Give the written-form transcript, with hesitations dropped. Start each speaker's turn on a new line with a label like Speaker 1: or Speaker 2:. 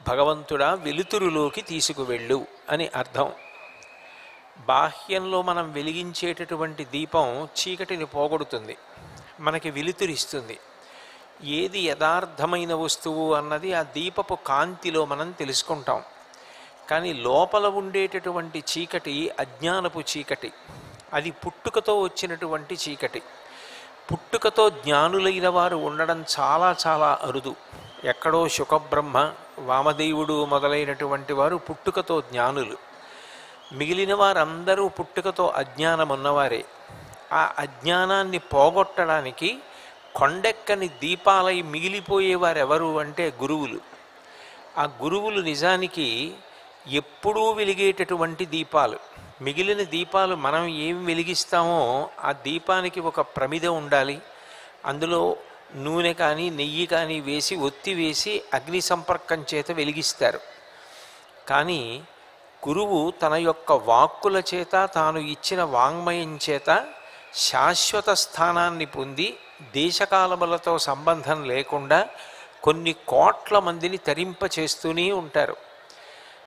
Speaker 1: భగవంతుడా వెలుతురులోకి తీసుకువెళ్ళు అని అర్థం. బాహ్యంలో మనం వెలిగించేటటువంటి దీపం చీకటిని పోగొడుతుంది, మనకి వెలుతురిస్తుంది. ఏది యథార్థమైన వస్తువు అన్నది ఆ దీపపు కాంతిలో మనం తెలుసుకుంటాం. కానీ లోపల ఉండేటటువంటి చీకటి అజ్ఞానపు చీకటి, అది పుట్టుకతో వచ్చినటువంటి చీకటి. పుట్టుకతో జ్ఞానులైన వారు ఉండడం చాలా చాలా అరుదు. ఎక్కడో శుకబ్రహ్మ, వామదేవుడు మొదలైనటువంటి వారు పుట్టుకతో జ్ఞానులు. మిగిలిన వారందరూ పుట్టుకతో అజ్ఞానం ఉన్నవారే. ఆ అజ్ఞానాన్ని పోగొట్టడానికి కొండెక్కని దీపాలై మిగిలిపోయేవారెవరు అంటే గురువులు. ఆ గురువులు నిజానికి ఎప్పుడూ వెలిగేటటువంటి దీపాలు. మిగిలిన దీపాలు మనం ఏం వెలిగిస్తామో ఆ దీపానికి ఒక ప్రమిద ఉండాలి, అందులో నూనె కానీ నెయ్యి కానీ వేసి ఒత్తి వేసి అగ్ని సంపర్కం చేత వెలిగిస్తారు. కానీ గురువు తన యొక్క వాక్కుల చేత, తాను ఇచ్చిన వాంగ్మయం చేత శాశ్వత స్థానాన్ని పొంది దేశకాలములతో సంబంధం లేకుండా కొన్ని కోట్ల మందిని తరింపచేస్తూనే ఉంటారు.